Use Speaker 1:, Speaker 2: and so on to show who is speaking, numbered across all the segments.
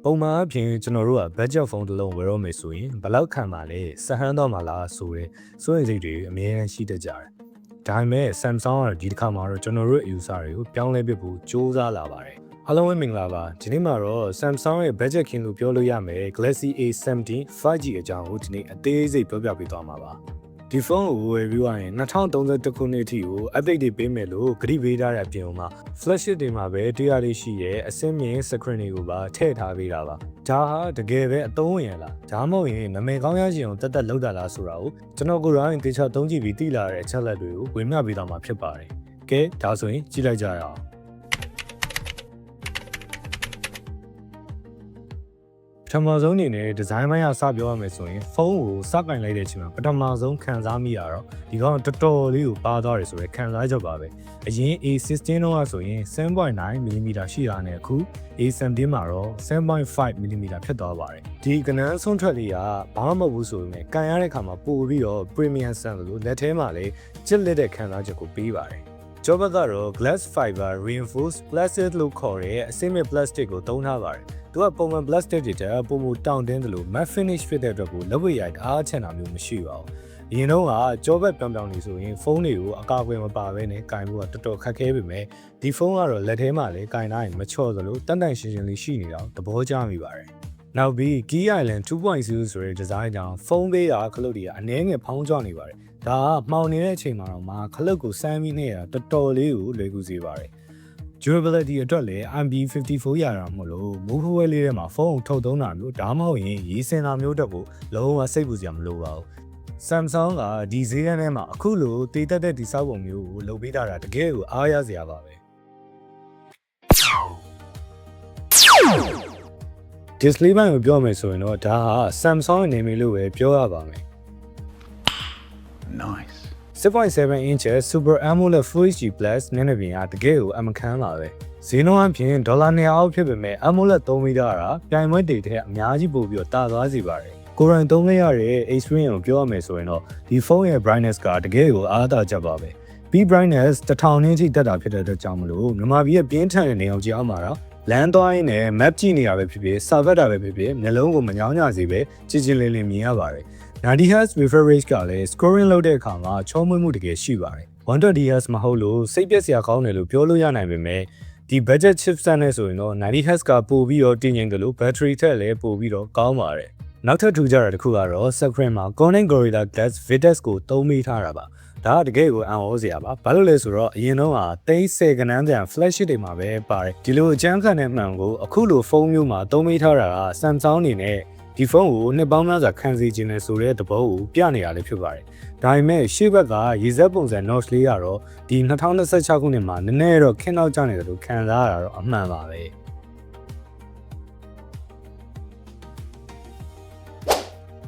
Speaker 1: ပုံမှန်အပြင်ကျွန်တော်တို့က budget phone တစ်လုံးဝယ်တော့မယ်ဆိုရင်ဘယ်လောက်ခံပါလဲစဟန်းတော့မလားဆိုတဲ့စိုးရိမ်စိတ်တွေအများကြီးရှိတတ်ကြတယ်။ဒါပေမဲ့ Samsung ကဒီတစ်ခါမှာတော့ကျွန်တော်တို့ user တွေကိုပြောင်းလဲပစ်ဖို့စူးစမ်းလာပါတယ်။အားလုံးပဲမင်္ဂလာပါ။ဒီနေ့မှာတော့ Samsung ရဲ့ budget ခင်လို့ပြောလို့ရမယ် Galaxy A17 5G အကြောင်းကိုဒီနေ့အသေးစိတ်ပြောပြပေးသွားမှာပါ။ဒီဖုန်းကိုဝယ်ပြီးသွားရင်2031ခုနှစ်အထိကို update တွေပေးမယ်လို့ဂရိပေးထားတဲ့အပြင်မှာ flagship တွေမှာပဲတရားလေးရှိရဲ့အဆင့်မြင့် screen တွေကိုပါထည့်ထားပေးတာပါဒါဟာတကယ်ပဲအသုံးဝင်လားဒါမှမဟုတ်ရင်နာမည်ကောင်းရချင်အောင်တက်လောက်တာလားဆိုတာကိုကျွန်တော်ကိုယ်တိုင်တေချာသုံးကြည့်ပြီးသိလာတဲ့အချက်လက်တွေကိုဝေမျှပေးသွားမှာဖြစ်ပါတယ်ကဲဒါဆိုရင်ကြည့်လိုက်ကြရအောင်ပထမဆုံးအနေနဲ့ဒီဇိုင်းပိုင်းကစပြောရမယ်ဆိုရင်ဖုန်းကိုစကင်လိုက်တဲ့အချိန်မှာပထမဆုံးခံစားမိရတော့ဒီကောင်တော်တော်လေးကိုပါသွားတယ်ဆိုတော့ခံစားချက်ပါပဲအရင် A16 တော့ဆိုရင် 7.9mm ရှိတာနဲ့အခု A17 မှာတော့ 7.5mm ဖြစ်သွားပါတယ်ဒီကနန်းဆုံးထွက်လေးကဘာမှမဟုတ်ဘူးဆိုပေမဲ့ကန်ရတဲ့အခါမှာပို့ပြီးတော့ premium sound လို့လက်ထဲမှာလည်းချစ်လက်တဲ့ခံစားချက်ကိုပေးပါတယ်ကျောဘက်ကတော့ glass fiber reinforced plastic လို့ခေါ်တဲ့အဆင့်မြင့် plastic ကိုသုံးထားပါတယ်သူကပုံမှန် plastic တွေတဲ့ပုံမူတောင့်တင်းတယ်လို့ matte finish ဖြစ်တဲ့အတွက်ကိုလက်ဝဲရိုက်အားချန်တာမျိုးမရှိပါဘူး။အရင်တော့ကကြောဘက်ပြောင်ပြောင်နေဆိုရင်ဖုန်းတွေကိုအကာအကွယ်မပါဘဲနဲ့ကင်ဖို့ကတော်တော်ခက်ခဲပေမဲ့ဒီဖုန်းကတော့လက်ထဲမှာလည်းကင်တိုင်းမချော့သလိုတန်တန်ရှင်းရှင်းလေးရှိနေတော့သဘောကျမိပါတယ်။နောက်ပြီး Key Island 2.0 ဆိုတဲ့ဒီဇိုင်းကြောင့်ဖုန်းပေးတာခလုတ်တွေကအနည်းငယ်ဖောင်းကျနေပါတယ်။ဒါကမှောင်နေတဲ့အချိန်မှာတော့မှခလုတ်ကိုစမ်းပြီးနေတာတော်တော်လေးကိုလွယ်ကူစေပါတယ်။ durability အတွက်လည်း MP54 ရတာမဟုတ်လို့မိုးဖွယ်လေးထဲမှာဖုန်းကိုထုတ်သုံးတာမျိုးဒါမှမဟုတ်ရင်ရေးစင်တာမျိုးတက်ဖို့လုံးဝစိတ်ပူစရာမလိုပါဘူး Samsung ကဒီဈေးတန်းထဲမှာအခုလိုတည်တက်တဲ့ဒီစောက်ပုံမျိုးကိုလုပ်ပေးတာတကယ်ကိုအားရစရာပါပဲ display ဘက်ကိုပြောမယ်ဆိုရင်တော့ဒါဟာ Samsung ရဲ့နာမည်လို့ပဲပြောရပါမယ်
Speaker 2: Nice
Speaker 1: 6.7 inch Super AMOLED Full HD Plus နည်းနည်းပြင်ကတကယ်ကိုအမခမ်းပါပဲဈေးနှုန်းအပြင်ဒေါ်လာ200အောက်ဖြစ်ပေမဲ့ AMOLED သုံးပြီးတာပြိုင်ပွဲတွေထက်အများကြီးပို့ပြီးတော့တာသွားစေပါတယ်ကိုရိုင်းသုံးခဲ့ရတဲ့ experience ကိုပြောရမယ်ဆိုရင်တော့ဒီဖုန်းရဲ့ brightness ကတကယ်ကိုအားသာချက်ပါပဲ peak brightness 1000နည်းထိတက်တာဖြစ်တဲ့အတွက်ကြောင့်မလို့မြန်မာပြည်ရဲ့ပြင်းထန်တဲ့နေအောင်ကြည့်အောင်မှာတော့လမ်းသွားရင်းနဲ့ map ကြည့်နေတာပဲဖြစ်ဖြစ် server တာပဲဖြစ်ဖြစ်မျက်လုံးကိုမညောင်းညစေပဲကြည်လင်းမြင်ရပါတယ်90Hz refresh rate ကလည်း scoring လုပ်တဲ့အခါမှာချောမွေ့မှုတကယ်ရှိပါတယ် 120Hz မဟုတ်လို့စိတ်ပျက်စရာကောင်းတယ်လို့ပြောလို့ရနိုင်ပေမဲ့ဒီ budget chipset နဲ့ဆိုရင်တော့ 90Hz ကပို့ပြီးတော့တင်းငိမ့်တယ်လို့ battery ထက်လည်းပို့ပြီးတော့ကောင်းပါတယ်နောက်ထပ်ထူးခြားတာတစ်ခုကတော့ screen မှာ Corning Gorilla Glass Vitex ကိုသုံးမိထားတာပါဒါကတကယ်ကိုအံ့ဩစရာပါဘာလို့လဲဆိုတော့အရင်တော့30ကနန်းတန် flagship တွေမှာပဲပါတယ်ဒီလိုအကျန်းခံတဲ့မှန်ကိုအခုလိုဖုန်းမျိုးမှာသုံးမိထားတာက Samsung အနေနဲ့ဒီဖုန်းကိုနှစ်ပေါင်းများစွာခံစေခြင်းနဲ့ဆိုတဲ့သဘောကိုပြနေရလည်းဖြစ်ပါတယ်။ဒါပေမဲ့ရှေ့ဘက်ကရေစက်ပုံစံ notch လေးကတော့ဒီ2026ခုနှစ်မှာနည်းနည်းတော့ခင်းနောက်ကျနေတယ်လို့ခံစားရတာတော့အမှန်ပါပဲ။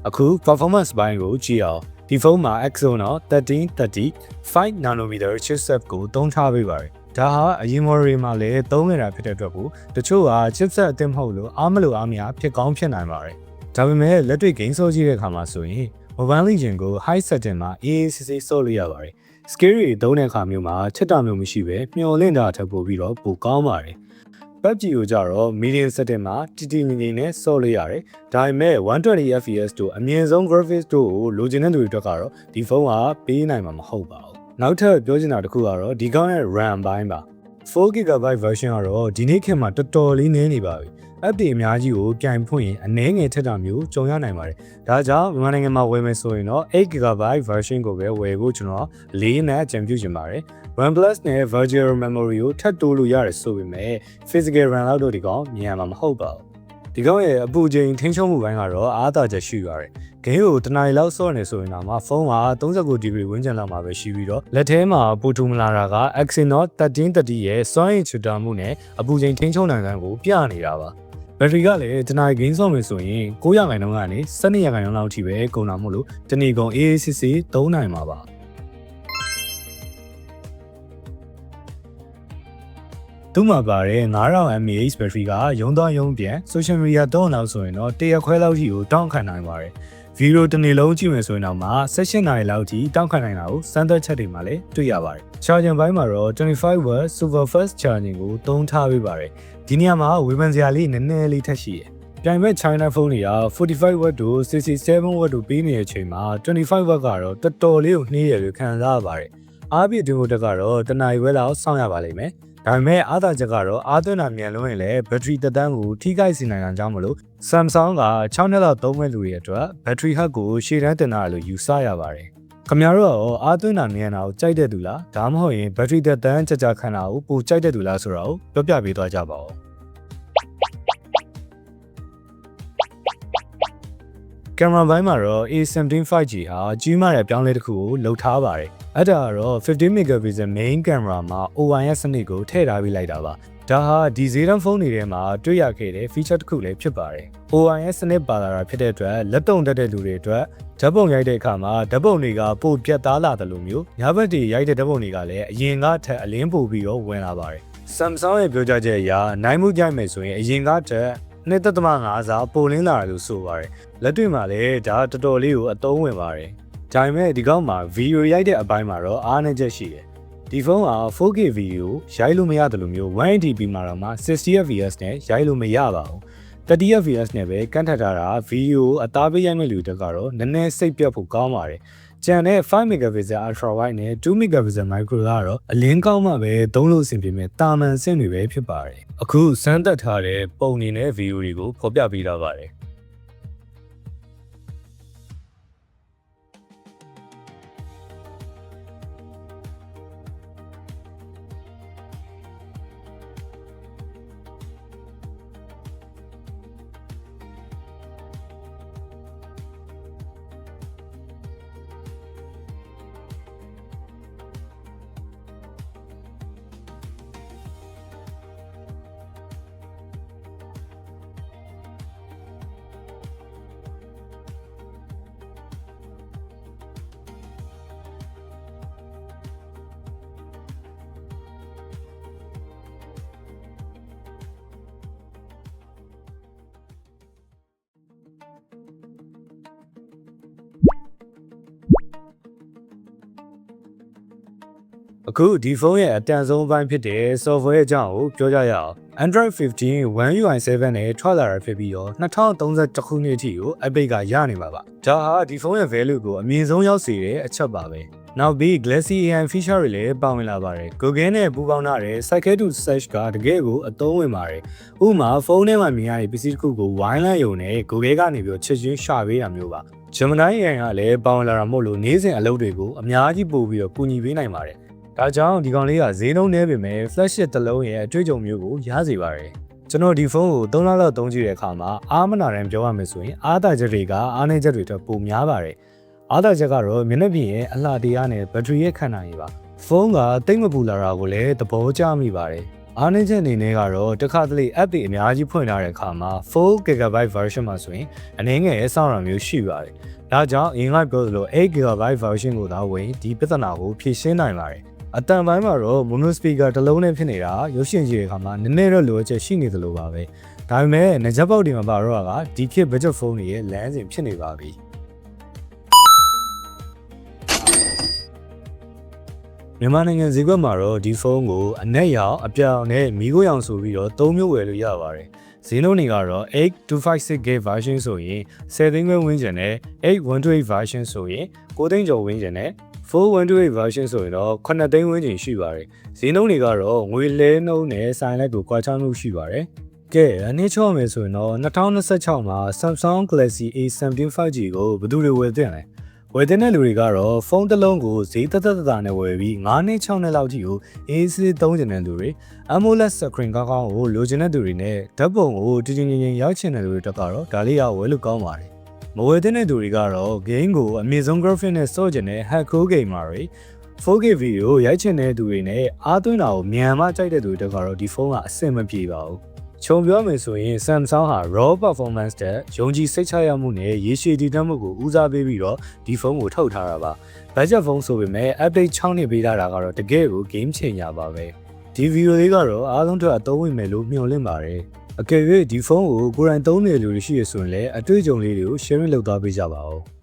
Speaker 1: အခု performance ဘိုင်းကိုကြည့်အောင်ဒီဖုန်းမှာ Exynos 1330 5nm chipset ကိုသုံးထားပေးပါတယ်။ဒါဟာအရင် model မှာလည်းသုံးနေတာဖြစ်တဲ့အတွက်ကိုတချို့က chipset အသစ်မဟုတ်လို့အားမလို့အားမရဖြစ်ကောင်းဖြစ်နိုင်ပါတယ်။ဒါပေမဲ့လက်တွေ့ game ဆော့ကြည့်တဲ့အခါမှာဆိုရင် Mobile Legends ကို high setting မှာ AACC ဆော့လို့ရပါတယ်။ scale တွေသုံးတဲ့အခါမျိုးမှာချက်တာမျိုးမရှိပဲမျောလင့်တာထပ်ပို့ပြီးတော့ပိုကောင်းပါတယ်။ PUBG ကိုကြတော့ medium setting မှာတီတီမီနဲ့ဆော့လို့ရတယ်။ဒါပေမဲ့ 120fps တို့အမြင့်ဆုံး graphics တို့ကိုလိုချင်တဲ့သူတွေအတွက်ကတော့ဒီဖုန်းကပေးနိုင်မှာမဟုတ်ပါဘူး။နောက်ထပ်ပြောချင်တာတစ်ခုကတော့ဒီကောင်းရဲ့ RAM ဘိုင်းပါ။ 4GB version ကတော့ဒီနေ့ခေတ်မှာတော်တော်လေးနည်းနေပါပြီ။ app တွေအများကြီးကိုပြိုင်ဖွင့်ရင်အနည်းငယ်ထက်တာမျိုးကြုံရနိုင်ပါတယ်။ဒါကြောင့်မြန်မာနိုင်ငံမှာဝယ်မယ်ဆိုရင်တော့ 8GB version ကိုပဲဝယ်ဖို့ကျွန်တော်လေးနဲ့အကြံပြုချင်ပါတယ်။ OnePlus နဲ့ virtual memory ကိုထပ်တိုးလို့ရတယ်ဆိုပေမဲ့ physical RAM လောက်တော့ဒီကောင်မြင်ရမှာမဟုတ်ပါဘူး။ဒီကောင်ရဲ့အပူချိန်ထိန်းချုပ်မှုပိုင်းကတော့အားသာချက်ရှိပါတယ်။ဂိမ်းကိုတနားရီလောက်ဆော့နေဆိုရင်တော့ဖုန်းက 39GB ဝန်းကျင်လောက်မှာပဲရှိပြီးတော့လက်ထဲမှာပူထူမလာတာက Exynos 1330ရဲ့စွမ်းရည်ချွတ်တာမှုနဲ့အပူချိန်ထိန်းချုပ်နိုင်တဲ့ကိုပြနေတာပါ။ဘက်ထရီကလည်းတနားရီဂိမ်းဆော့မယ်ဆိုရင်900ခိုင်နှုန်းကနေ1200ခိုင်နှုန်းလောက်အထိပဲကုန်တာမို့လို့တနေ့ကုန် AACC သုံးနိုင်မှာပါသူ့မှာပါတဲ့ 9000 mAh ဘက်ထရီကရုံသွားရုံပြန် social media တော့လောက်ဆိုရင်တော့100ခွဲလောက်ထိကိုတောင်းခံနိုင်ပါတယ်ဗီဒီယိုတစ်နေ့လုံးကြည့်မယ်ဆိုရင်တော့မှ16နာရီလောက်ထိတောင်းခံနိုင်တာကိုစမ်းသပ်ချက်တွေမှာလည်းတွေ့ရပါတယ် charging ဘိုင်းမှာတော့ 25W super fast charging ကိုသုံးထားပေးပါတယ်ဒီနေရာမှာဝေဖန်စရာလေးနည်းနည်းလေးထပ်ရှိတယ် ပြိုင်ဘက် China phone တွေက45 watt တို့67 watt တို့ပေးနေတဲ့အချိန်မှာ25 watt ကတော့တော်တော်လေးကိုနှေးရလို့ခံစားရပါတယ်အားပြည့်တင်ဖို့တက်ကတော့တနအီဝဲလောက်စောင့်ရပါလိမ့်မယ်ဒါပေမဲ့အားသာချက်ကတော့အားသွင်းတာမြန်လွန်းရင်လည်းဘက်ထရီတက်တန်းကိုထိခိုက်စေနိုင်တာကြောင့်မလို့ Samsung က6နှစ်လောက်သုံးမဲ့လူတွေအတွက်ဘက်ထရီဟက်ကိုရှေ့တန်းတင်တာလို့ယူဆရပါတယ်ခင်ဗျားတို့ရောအားသွင်းတာမြန်တာကိုကြိုက်တဲ့သူလားဒါမှမဟုတ်ရင်ဘက်ထရီတက်တန်းကြကြခံတာကိုပိုကြိုက်တဲ့သူလားဆိုတော့ပြောပြပေးသွားကြပါဦးကင်မရာဘိုင်းမှာတော့ A17 5G ဟာကြီးမားတဲ့ပြောင်းလဲတစ်ခုကိုလှုပ်ထားပါတယ်။အဲ့ဒါကတော့15 megapixel main camera မှာ OIS စနစ်ကိုထည့်ထားပေးလိုက်တာပါ။ဒါဟာဒီဈေးတန်းဖုန်းတွေထဲမှာတွေ့ရခဲ့တဲ့ feature တစ်ခုလည်းဖြစ်ပါတယ်။ OIS စနစ်ပါလာတာဖြစ်တဲ့အတွက်လက်တုံတက်တဲ့လူတွေအတွက်ဓာတ်ပုံရိုက်တဲ့အခါမှာဓာတ်ပုံတွေကပိုပြတ်သားလာတယ်လို့မျိုးညာဘက်တွေရိုက်တဲ့ဓာတ်ပုံတွေကလည်းအရင်ကထက်အလင်းပိုပြီးတော့ဝင်လာပါတယ်။ Samsung ရဲ့ပြောကြားချက်အရနိုင်မှုကြိုက်မယ်ဆိုရင်အရင်ကထက်2.5 စာပိုလင်းလာတယ်လို့ဆိုပါတယ်လက်တွေ့မှာလည်းဒါတော်တော်လေးကိုအသုံးဝင်ပါတယ်ဒါပေမဲ့ဒီကောက်မှာဗီဒီယိုရိုက်တဲ့အပိုင်းမှာတော့အားနည်းချက်ရှိတယ်ဒီဖုန်းက 4K ဗီဒီယိုရိုက်လို့မရတယ်လို့မျိုး 180p မှာတော့မှ 60fps နဲ့ရိုက်လို့မရပါဘူး 30fps နဲ့ပဲကန့်ထပ်ထားတာဗီဒီယိုအသားပေးရိုက်မဲ့လူတွေကတော့နည်းနည်းစိတ်ပြတ်ဖို့ကောင်းပါတယ်ကျန်တဲ့5 megapixel ultra wide နဲ့2 megapixel micro ကတော့အလင်းကောင်းမှပဲသုံးလို့အဆင်ပြေမဲ့တာမန်စင်တွေပဲဖြစ်ပါတယ်အခုစမ်းသပ်ထားတဲ့ပုံနေနဲ့ဗီဒီယိုတွေကိုဖော်ပြပေးထားပါတယ်အခုဒီဖုန်းရဲ့အတန်ဆုံးပိုင်းဖြစ်တဲ့ software အကြောင်းကိုပြောကြရအောင် Android 15 One UI 7 နဲ့ထွက်လာတာဖြစ်ပြီးတော့2031ခုနှစ်အထိကို update ကရနေမှာပါဒါဟာဒီဖုန်းရဲ့ value ကိုအမြင့်ဆုံးရောက်စေတဲ့အချက်ပါပဲနောက်ပြီး Galaxy AI feature တွေလည်းပါဝင်လာပါတယ် Google နဲ့ပူးပေါင်းထားတဲ့ Cycle to Search ကတကယ်ကိုအသုံးဝင်ပါတယ်ဥပမာဖုန်းထဲမှာမြင်ရတဲ့ပစ္စည်းတစ်ခုကိုဝိုင်းလိုက်ရုံနဲ့ Google ကနေပြီးချက်ချင်းရှာပေးတာမျိုးပါ Gemini AI ကလည်းပါဝင်လာတာမို့လို့နေ့စဉ်အလုပ်တွေကိုအများကြီးပို့ပြီးတော့ကူညီပေးနိုင်ပါတယ်ဒါကြောင့်ဒီကောင်လေးကဈေးနှုန်းနည်းပေမဲ့ flagship တစ်လုံးရဲ့အတွေ့အကြုံမျိုးကိုရစေပါတယ်ကျွန်တော်ဒီဖုန်းကို3လလောက်သုံးကြည့်တဲ့အခါမှာအားမနာတမ်းပြောရမယ်ဆိုရင်အားသာချက်တွေကအားနည်းချက်တွေထက်ပိုများပါတယ်အားသာချက်ကတော့မျက်နှာပြင်ရဲ့အလှတရားနဲ့ဘက်ထရီရဲ့ခံနိုင်ရည်ပါဖုန်းကတိတ်မပူလာတာကိုလည်းသဘောကျမိပါတယ်အားနည်းချက်အနေနဲ့ကတော့တစ်ခါတလေ app တွေအများကြီးဖွင့်ထားတဲ့အခါမှာ 4GB version မှာဆိုရင်အနည်းငယ်စောင့်ရမျိုးရှိပါတယ်ဒါကြောင့်အရင်ကပြောသလို 8GB version ကိုသာဝင်ဒီပြဿနာကိုဖြေရှင်းနိုင်ပါတယ်အတန်ပိုင်းမှာတော့ mono speaker တစ်လုံးနဲ့ဖြစ်နေတာရုပ်ရှင်ကြည့်တဲ့အခါမှာနည်းနည်းတော့လိုအပ်ချက်ရှိနေသလိုပါပဲဒါပေမဲ့ငကြက်ပေါက်တွေမှာပါတော့ကဒီခေတ် budget phone တွေရဲ့လမ်းစဉ်ဖြစ်နေပါပြီမြန်မာနိုင်ငံဈေးကွက်မှာတော့ဒီဖုန်းကိုအနက်ရောင်အပြောင်နဲ့မီးခိုးရောင်ဆိုပြီးတော့၃မျိုးဝယ်လို့ရပါတယ်ဈေးနှုန်းတွေကတော့ 8256GB version ဆိုရင်10သိန်းခွဲဝန်းကျင်နဲ့8128 version ဆိုရင်9သိန်းကျော်ဝန်းကျင်နဲ့4128 version ဆိုရင်တော့9သိန်းဝန်းကျင်ရှိပါတယ်ဈေးနှုန်းတွေကတော့ငွေလဲနှုန်းနဲ့ဆိုင်လိုက်ကိုကွာခြားမှုရှိပါတယ်ကဲအနည်းချော့မယ်ဆိုရင်တော့2026မှာ Samsung Galaxy A17 5G ကိုဘယ်သူတွေဝယ်သင့်လဲဝယ်တဲ့လူတွေကတော့ဖုန်းတစ်လုံးကိုဈေးသက်သက်သာနဲ့ဝယ်ပြီး9နှစ်6နှစ်လောက်ထိကိုအေးဆေးသုံးချင်တဲ့လူတွေ AMOLED screen ကောင်းကောင်းကိုလိုချင်တဲ့သူတွေနဲ့ဓာတ်ပုံကိုတည်တည်ငြိမ်ငြိမ်ရိုက်ချင်တဲ့လူတွေတက်ကတော့ဒါလေးရဝယ်လို့ကောင်းပါတယ်မဝယ်တဲ့သူတွေကတော့ game ကိုအမြင့်ဆုံး graphic နဲ့စော့ချင်တဲ့ hardcore gamer တွေ 4K video ရိုက်ချင်တဲ့သူတွေနဲ့အားသွင်းတာကိုမြန်မှကြိုက်တဲ့သူတွေတက်ကတော့ဒီဖုန်းကအဆင်မပြေပါဘူးခြုံပြောမယ်ဆိုရင် Samsung ဟာ raw performance တဲ့ယုံကြည်စိတ်ချရမှုနဲ့ရေရှည်တည်တတ်မှုကိုဦးစားပေးပြီးတော့ဒီဖုန်းကိုထုတ်ထားတာပါ budget ဖုန်းဆိုပေမဲ့ update 6နှစ်ပေးထားတာကတော့တကယ်ကို game changer ပါပဲဒီဗီဒီယိုလေးကတော့အားလုံးအတွက်အသုံးဝင်မယ်လို့မျှော်လင့်ပါတယ်အကယ်၍ဒီဖုန်းကိုကိုယ်တိုင်သုံးနေလူတွေရှိရဆိုရင်လည်းအတွေ့အကြုံလေးတွေကို sharing လုပ်သွားပေးကြပါဦး